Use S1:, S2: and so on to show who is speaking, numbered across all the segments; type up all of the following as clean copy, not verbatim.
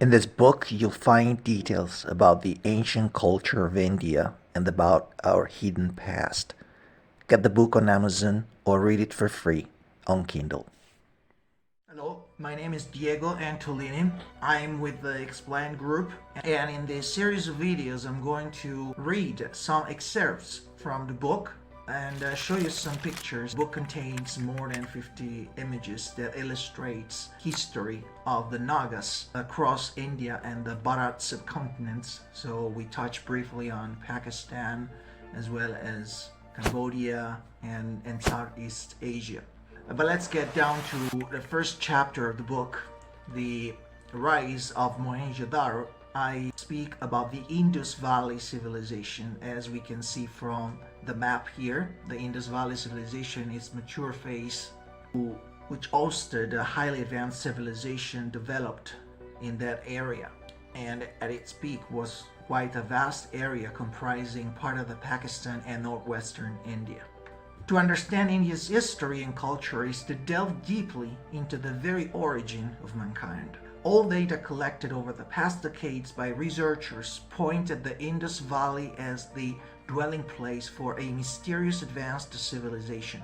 S1: In this book, you'll find details about the ancient culture of India and about our hidden past. Get the book on Amazon or read it for free on Kindle. Hello, my name is Diego Antolini. I'm with the Explained group, and in this series of videos, I'm going to read some excerpts from the book and show you some pictures. The book contains more than 50 images that illustrates history of the Nagas across India and the Bharat subcontinents. So we touch briefly on Pakistan as well as Cambodia and Southeast Asia. But let's get down to the first chapter of the book, the rise of Mohenjo-daro. I speak about the Indus Valley civilization. As we can see from the map here, the Indus Valley civilization is mature phase, which hosted a highly advanced civilization developed in that area, and at its peak was quite a vast area comprising part of the Pakistan and northwestern India. To understand India's history and culture is to delve deeply into the very origin of mankind. All data collected over the past decades by researchers point at the Indus Valley as the dwelling place for a mysterious advanced civilization.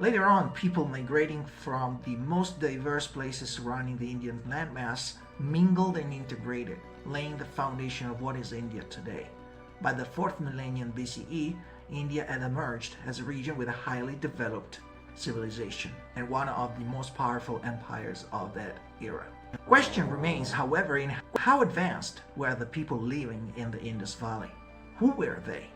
S1: Later on, people migrating from the most diverse places surrounding the Indian landmass mingled and integrated, laying the foundation of what is India today. By the 4th millennium BCE, India had emerged as a region with a highly developed civilization and one of the most powerful empires of that era. The question remains, however, in how advanced were the people living in the Indus Valley? Who were they?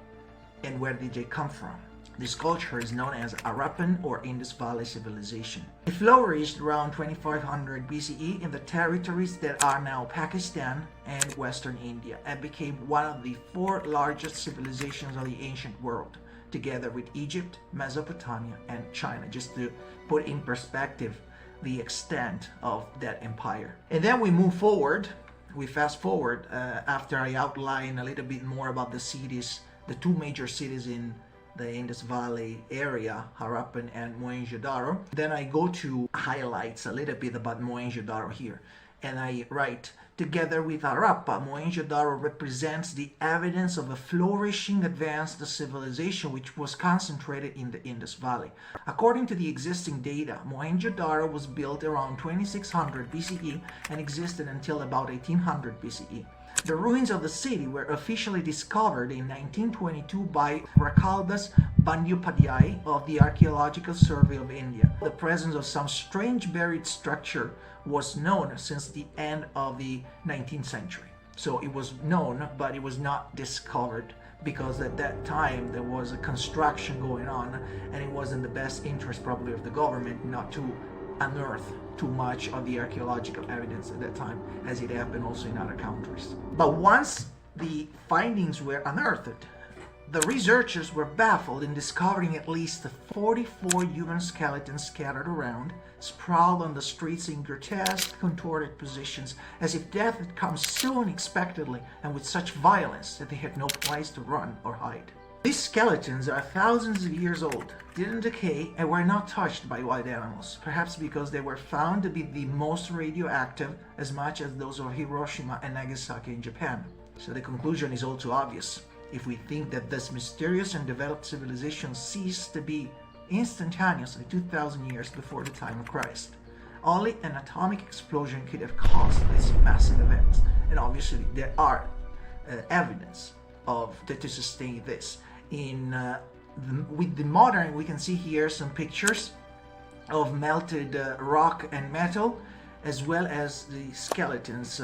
S1: And where did they come from? This culture is known as Harappan or Indus Valley civilization. It flourished around 2500 BCE in the territories that are now Pakistan and Western India and became one of the 4 largest civilizations of the ancient world, together with Egypt, Mesopotamia, and China, just to put in perspective the extent of that empire. And then we move forward, we fast forward after I outline a little bit more about the cities, the 2 major cities in the Indus Valley area, Harappan and Mohenjo-daro. Then I go to highlights a little bit about Mohenjo-daro here. And I write, together with Harappa, Mohenjo-daro represents the evidence of a flourishing advanced civilization which was concentrated in the Indus Valley. According to the existing data, Mohenjo-daro was built around 2600 BCE and existed until about 1800 BCE. The ruins of the city were officially discovered in 1922 by Rakaldas Bandyopadhyay of the Archaeological Survey of India. The presence of some strange buried structure was known since the end of the 19th century. So it was known, but it was not discovered because at that time there was a construction going on and it was in the best interest probably of the government not to unearth too much of the archaeological evidence at that time, as it happened also in other countries. But once the findings were unearthed, the researchers were baffled in discovering at least 44 human skeletons scattered around, sprawled on the streets in grotesque, contorted positions, as if death had come so unexpectedly and with such violence that they had no place to run or hide. These skeletons are thousands of years old, didn't decay, and were not touched by wild animals, perhaps because they were found to be the most radioactive as much as those of Hiroshima and Nagasaki in Japan. So the conclusion is all too obvious. If we think that this mysterious and developed civilization ceased to be instantaneously 2000 years before the time of Christ, only an atomic explosion could have caused this massive event. And obviously there are evidence to sustain this. With the modern, we can see here some pictures of melted rock and metal, as well as the skeletons,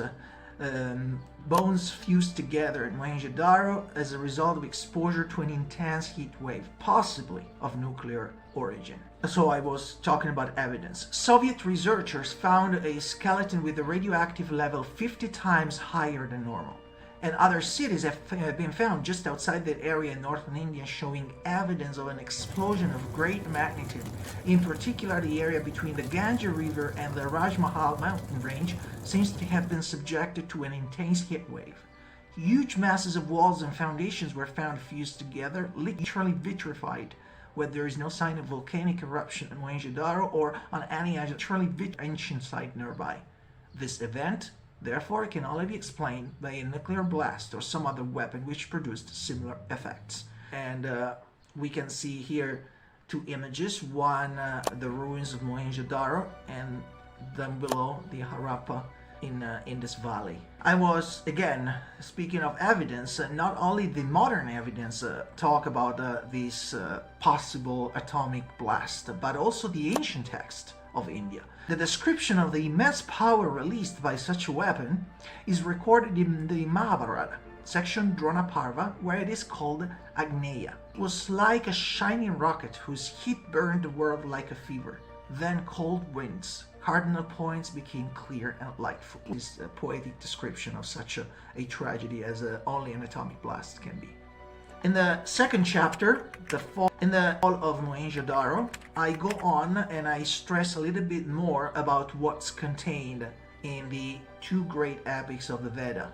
S1: bones fused together in Mohenjo-daro as a result of exposure to an intense heat wave, possibly of nuclear origin. So I was talking about evidence. Soviet researchers found a skeleton with a radioactive level 50 times higher than normal. And other cities have been found just outside that area in northern India showing evidence of an explosion of great magnitude. In particular, the area between the Ganges River and the Raj Mahal mountain range seems to have been subjected to an intense heat wave. Huge masses of walls and foundations were found fused together, literally vitrified, where there is no sign of volcanic eruption in Mohenjo-daro or on any ancient site nearby. This event
S2: Therefore, it can only be explained by a nuclear blast or some other weapon which produced similar effects. And we can see here two images, one the ruins of Mohenjo-Daro, and then below the Harappa in Indus Valley. I was, again, speaking of evidence, not only the modern evidence talk about this possible atomic blast, but also the ancient text of India. The description of the immense power released by such a weapon is recorded in the Mahabharata, section Dronaparva, where it is called Agneya. It was like a shining rocket whose heat burned the world like a fever. Then cold winds, cardinal points became clear and lightful. This is a poetic description of such a tragedy as only an atomic blast can be. In the second chapter, in the fall of Mohenjo-Daro, I go on and I stress a little bit more about what's contained in the two great epics of the Veda,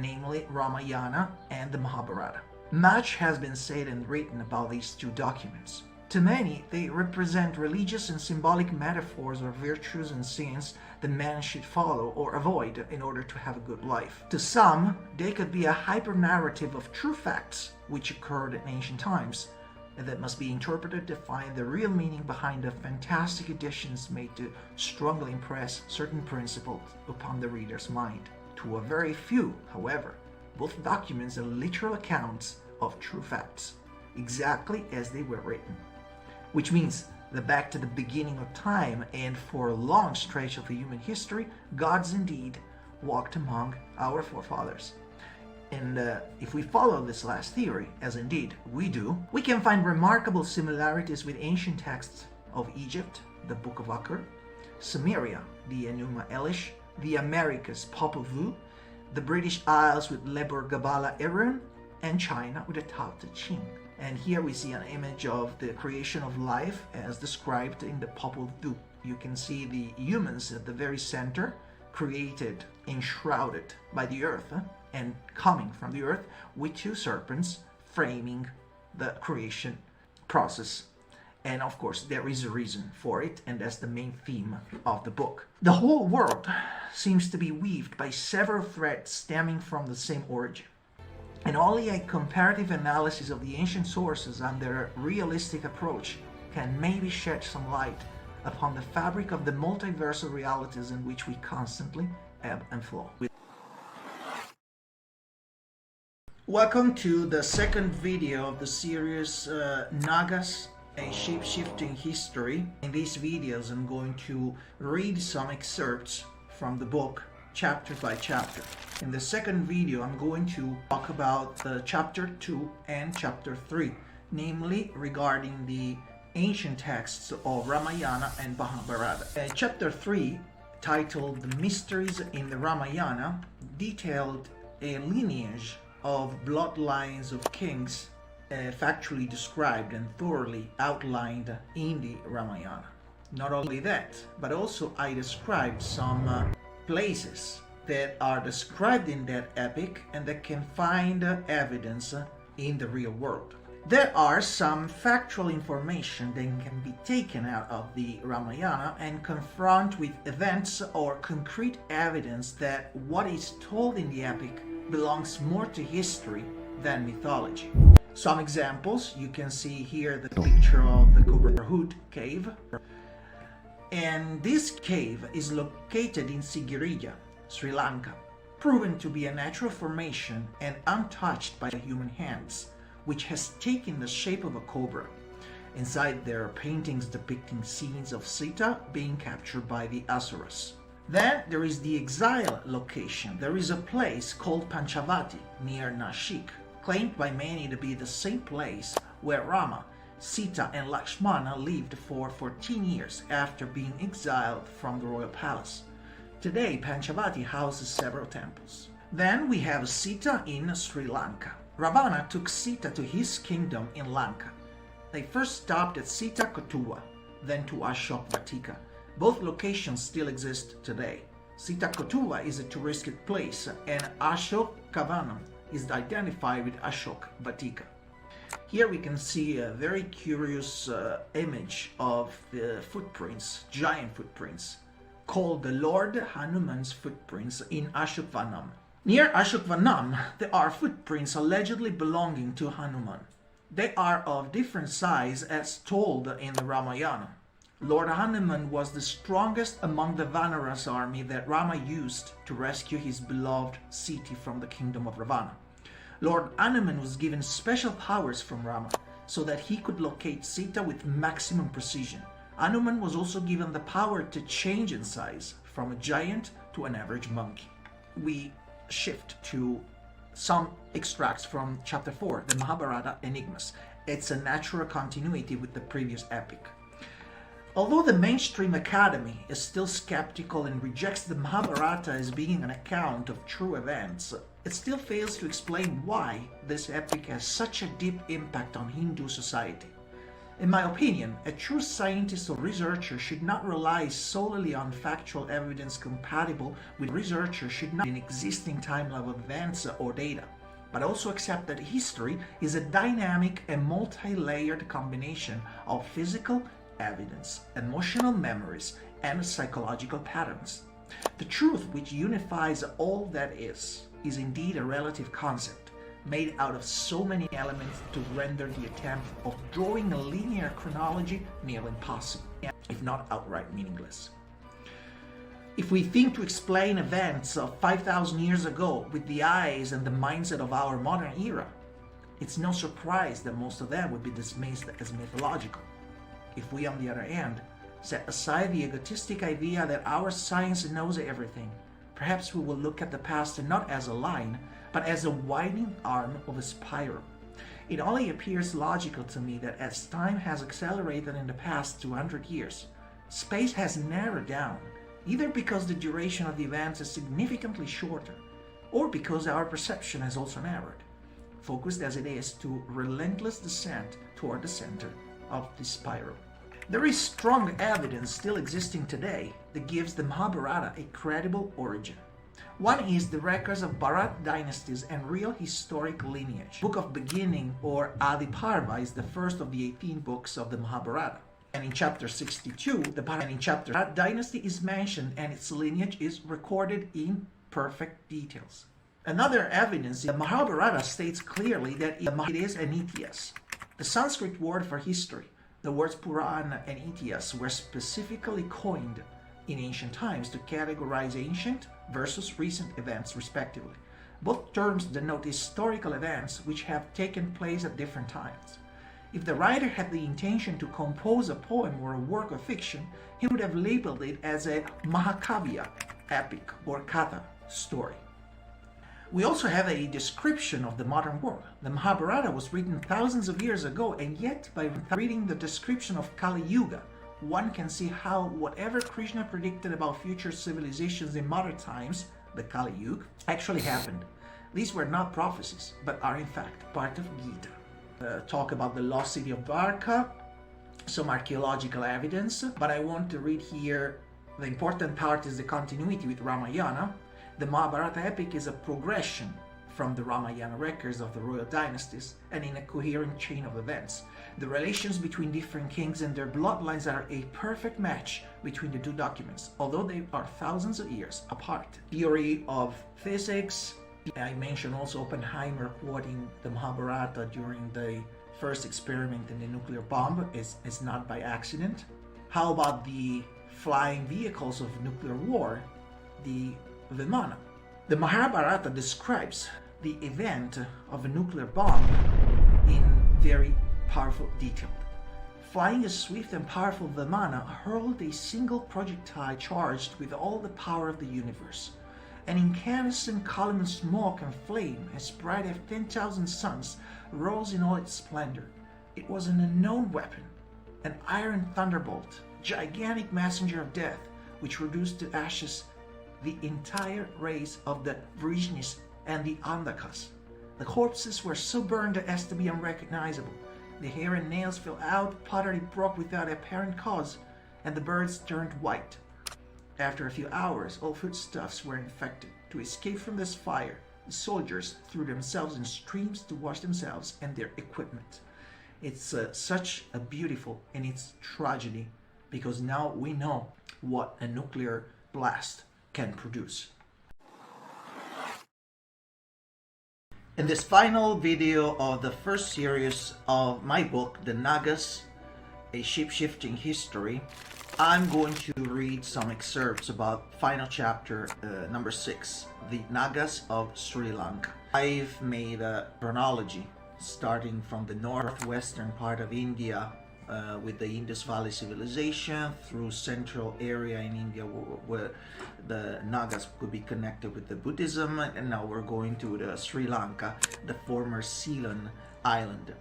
S2: namely Ramayana and the Mahabharata. Much has been said and written about these two documents. To many, they represent religious and symbolic metaphors of virtues and sins that man should follow or avoid in order to have a good life. To some, they could be a hyper-narrative of true facts which occurred in ancient times, and that must be interpreted to find the real meaning behind the fantastic additions made to strongly impress certain principles upon the reader's mind. To a very few, however, both documents are literal accounts of true facts, exactly as they were written. Which means that back to the beginning of time and for a long stretch of the human history, gods indeed walked among our forefathers. And if we follow this last theory, as indeed we do, we can find remarkable similarities with ancient texts of Egypt, the Book of Akher, Sumeria, the Enuma Elish, the Americas, Popol Vuh, the British Isles with Lebur Gabala Erun, and China with the Tao Te Ching. And here we see an image of the creation of life as described in the Popol Vuh. You can see the humans at the very center, created, enshrouded by the earth, and coming from the earth with two serpents framing the creation process. And of course, there is a reason for it, and that's the main theme of the book. The whole world seems to be weaved by several threads stemming from the same origin. And only a comparative analysis of the ancient sources and their realistic approach can maybe shed some light upon the fabric of the multiversal realities in which we constantly ebb and flow. Welcome to the second video of the series Nagas, a shape-shifting history. In these videos I'm going to read some excerpts from the book chapter by chapter. In the second video I'm going to talk about chapter 2 and chapter 3, namely regarding the ancient texts of Ramayana and Mahabharata. Chapter 3, titled The Mysteries in the Ramayana, detailed a lineage of bloodlines of kings factually described and thoroughly outlined in the Ramayana. Not only that, but also I described some places that are described in that epic and that can find evidence in the real world. There are some factual information that can be taken out of the Ramayana and confront with events or concrete evidence that what is told in the epic belongs more to history than mythology. Some examples, you can see here the picture of the Cobra Hood cave. And this cave is located in Sigiriya, Sri Lanka, proven to be a natural formation and untouched by human hands, which has taken the shape of a cobra. Inside there are paintings depicting scenes of Sita being captured by the Asuras. Then there is the exile location. There is a place called Panchavati near Nashik, claimed by many to be the same place where Rama, Sita and Lakshmana lived for 14 years after being exiled from the royal palace. Today, Panchavati houses several temples. Then we have Sita in Sri Lanka. Ravana took Sita to his kingdom in Lanka. They first stopped at Sita Kotuwa, then to Ashok Vatika. Both locations still exist today. Sita Kotuwa is a touristic place, and Ashok Kavanam is identified with Ashok Vatika. Here we can see a very curious image of the footprints, giant footprints, called the Lord Hanuman's footprints in Ashokvanam. Near Ashokvanam, there are footprints allegedly belonging to Hanuman. They are of different size as told in the Ramayana. Lord Hanuman was the strongest among the Vanara's army that Rama used to rescue his beloved Sita from the kingdom of Ravana. Lord Hanuman was given special powers from Rama so that he could locate Sita with maximum precision. Hanuman was also given the power to change in size from a giant to an average monkey. We shift to some extracts from chapter 4, the Mahabharata Enigmas. It's a natural continuity with the previous epic. Although the mainstream academy is still skeptical and rejects the Mahabharata as being an account of true events, it still fails to explain why this epic has such a deep impact on Hindu society. In my opinion, a true scientist or researcher should not rely solely on factual evidence compatible with researchers should not in existing time-level events or data, but also accept that history is a dynamic and multi-layered combination of physical evidence, emotional memories, and psychological patterns. The truth which unifies all that is indeed a relative concept, made out of so many elements to render the attempt of drawing a linear chronology nearly impossible, if not outright meaningless. If we think to explain events of 5,000 years ago with the eyes and the mindset of our modern era, it's no surprise that most of them would be dismissed as mythological. If we, on the other hand, set aside the egotistic idea that our science knows everything, perhaps we will look at the past not as a line, but as a widening arm of a spiral. It only appears logical to me that as time has accelerated in the past 200 years, space has narrowed down, either because the duration of the events is significantly shorter, or because our perception has also narrowed, focused as it is to relentless descent toward the center of the spiral. There is strong evidence still existing today that gives the Mahabharata a credible origin. One is the records of Bharat dynasties and real historic lineage. Book of Beginning, or Adi Parva, is the first of the 18 books of the Mahabharata. And in chapter 62, the Bharat dynasty is mentioned and its lineage is recorded in perfect details. Another evidence is the Mahabharata states clearly that it is an Itias, the Sanskrit word for history. The words Purana and Itias were specifically coined in ancient times to categorize ancient versus recent events respectively. Both terms denote historical events which have taken place at different times. If the writer had the intention to compose a poem or a work of fiction, he would have labeled it as a Mahakavya, epic, or Katha, story. We also have a description of the modern world. The Mahabharata was written thousands of years ago, and yet by reading the description of Kali Yuga, one can see how whatever Krishna predicted about future civilizations in modern times, the Kali Yuga, actually happened. These were not prophecies, but are in fact part of Gita. Talk about the lost city of Dwarka, some archaeological evidence, but I want to read here, the important part is the continuity with Ramayana. The Mahabharata epic is a progression from the Ramayana records of the royal dynasties and in a coherent chain of events. The relations between different kings and their bloodlines are a perfect match between the two documents, although they are thousands of years apart. Theory of physics. I mentioned also Oppenheimer quoting the Mahabharata during the first experiment in the nuclear bomb is not by accident. How about the flying vehicles of nuclear war, the Vimana? The Mahabharata describes the event of a nuclear bomb in very powerful detail. Flying a swift and powerful Vimana hurled a single projectile charged with all the power of the universe. An incandescent column of smoke and flame as bright as 10,000 suns rose in all its splendor. It was an unknown weapon, an iron thunderbolt, gigantic messenger of death, which reduced to ashes the entire race of the Vrishnis and the Andakas. The corpses were so burned as to be unrecognizable. The hair and nails fell out, pottery broke without apparent cause, and the birds turned white. After a few hours, all foodstuffs were infected. To escape from this fire, the soldiers threw themselves in streams to wash themselves and their equipment. It's such a beautiful and it's tragedy, because now we know what a nuclear blast can produce. In this final video of the first series of my book, The Nagas, A Shape-Shifting History, I'm going to read some excerpts about final chapter number 6, The Nagas of Sri Lanka. I've made a chronology starting from the northwestern part of India with the Indus Valley civilization through central area in India where the Nagas could be connected with the Buddhism, and now we're going to the Sri Lanka, the former Ceylon island.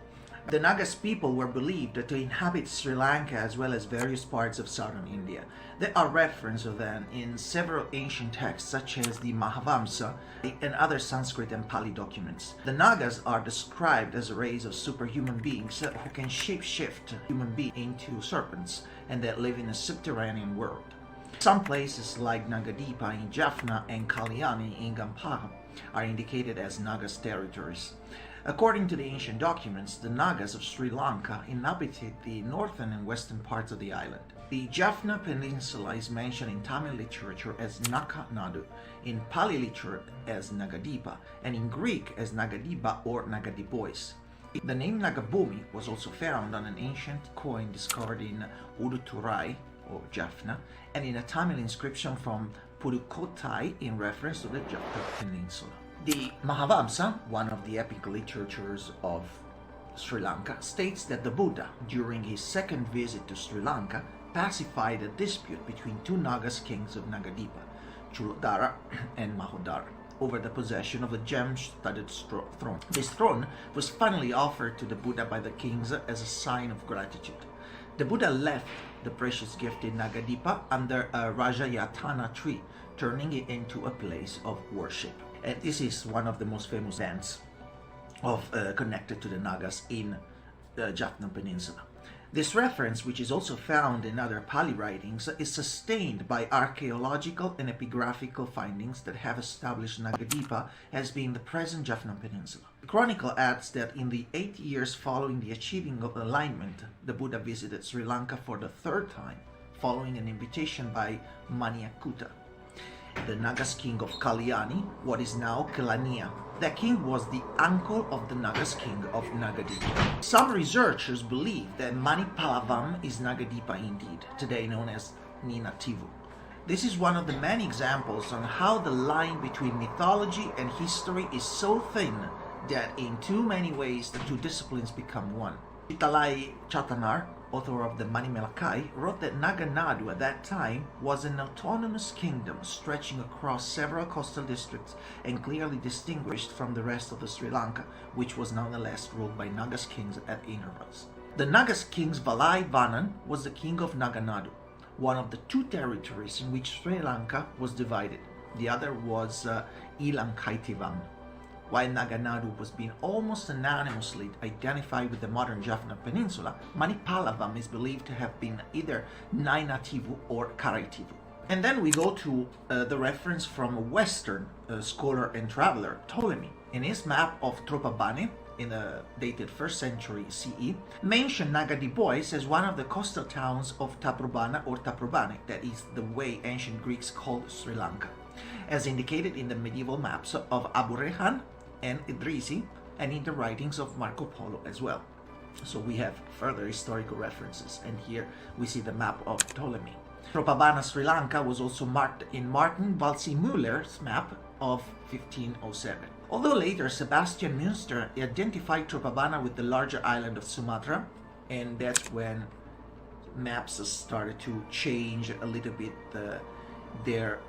S2: The Nagas people were believed to inhabit Sri Lanka as well as various parts of southern India. There are references of them in several ancient texts such as the Mahabharata and other Sanskrit and Pali documents. The Nagas are described as a race of superhuman beings who can shape-shift human beings into serpents and that live in a subterranean world. Some places like Nagadipa in Jaffna and Kalyani in Gampaha are indicated as Nagas territories. According to the ancient documents, the Nagas of Sri Lanka inhabited the northern and western parts of the island. The Jaffna Peninsula is mentioned in Tamil literature as Naga, in Pali literature as Nagadipa, and in Greek as Nagadiba or Nagadibois. The name Nagabumi was also found on an ancient coin discovered in Uduturai, or Jaffna, and in a Tamil inscription from Pudukottai in reference to the Jaffna Peninsula. The Mahabharata, one of the epic literatures of Sri Lanka, states that the Buddha, during his second visit to Sri Lanka, pacified a dispute between two Nagas kings of Nagadipa, Chulodara and Mahodara, over the possession of a gem-studded throne. This throne was finally offered to the Buddha by the kings as a sign of gratitude. The Buddha left the precious gift in Nagadipa under a Rajayatana tree, turning it into a place of worship. And this is one of the most famous events connected to the Nagas in the Jaffna Peninsula. This reference, which is also found in other Pali writings, is sustained by archaeological and epigraphical findings that have established Nagadipa as being the present Jaffna Peninsula. The chronicle adds that in the 8 years following the achieving of enlightenment, the Buddha visited Sri Lanka for the third time, following an invitation by Maniakuta, the Nagas king of Kalyani, what is now Kelaniya. That king was the uncle of the Nagas king of Nagadipa. Some researchers believe that Manipalavam is Nagadipa indeed, today known as Ninativu. This is one of the many examples on how the line between mythology and history is so thin that in too many ways the two disciplines become one. Italai Chatanar, author of the Manimelakai, wrote that Naganadu at that time was an autonomous kingdom stretching across several coastal districts and clearly distinguished from the rest of the Sri Lanka, which was nonetheless ruled by Nagas kings at intervals. The Nagas king's Valai Vanan was the king of Naganadu, one of the two territories in which Sri Lanka was divided. The other was Ilankaitivan. While Naganadu was being almost unanimously identified with the modern Jaffna Peninsula, Manipalavam is believed to have been either Nainativu or Karaitivu. And then we go to the reference from a Western scholar and traveler, Ptolemy. In his map of Tropabane, in the dated 1st century CE, mentioned Nagadibois as one of the coastal towns of Taprobana or Taprobane, that is the way ancient Greeks called Sri Lanka, as indicated in the medieval maps of Abu Rehan and Idrisi, and in the writings of Marco Polo as well. So we have further historical references, and here we see the map of Ptolemy. Tropabana, Sri Lanka was also marked in Martin Valsi-Müller's map of 1507. Although later Sebastian Münster identified Tropabana with the larger island of Sumatra, and that's when maps started to change a little bit their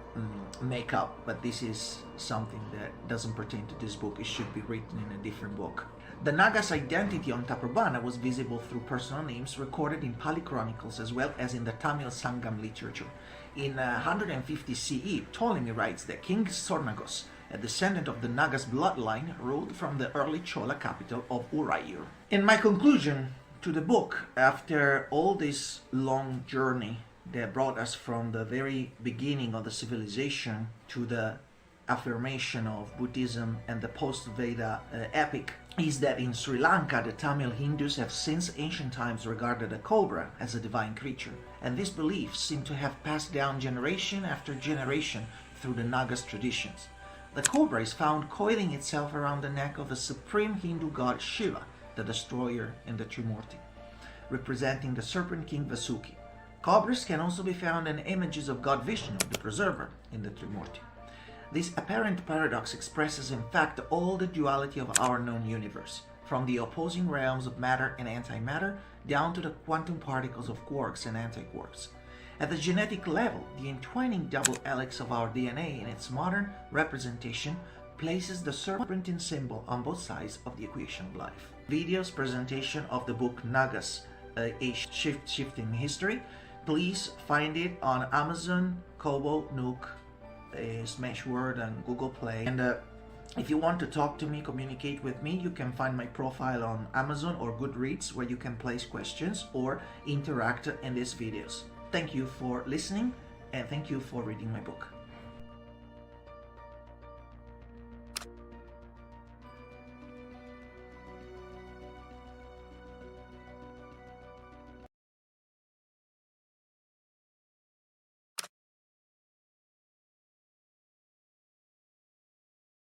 S2: makeup, but this is something that doesn't pertain to this book. It should be written in a different book. The Nagas' identity on Taprobana was visible through personal names recorded in Pali chronicles as well as in the Tamil Sangam literature. In 150 CE, Ptolemy writes that King Sornagos, a descendant of the Nagas bloodline, ruled from the early Chola capital of Uraiyur. In my conclusion to the book, after all this long journey that brought us from the very beginning of the civilization to the affirmation of Buddhism and the post-Veda epic is that in Sri Lanka, the Tamil Hindus have since ancient times regarded a cobra as a divine creature, and these beliefs seem to have passed down generation after generation through the Nagas traditions. The cobra is found coiling itself around the neck of the supreme Hindu god Shiva, the destroyer in the Trimurti, representing the serpent king Vasuki. Cobras can also be found in images of god Vishnu, the preserver, in the Trimurti. This apparent paradox expresses in fact all the duality of our known universe, from the opposing realms of matter and antimatter down to the quantum particles of quarks and antiquarks. At the genetic level, the entwining double helix of our DNA in its modern representation places the serpentine symbol on both sides of the equation of life. Video's presentation of the book Nagas, a shift-shifting history. Please find it on Amazon, Kobo, Nook, Smashword, and Google Play. And if you want to talk to me, communicate with me, you can find my profile on Amazon or Goodreads, where you can place questions or interact in these videos. Thank you for listening, and thank you for reading my book.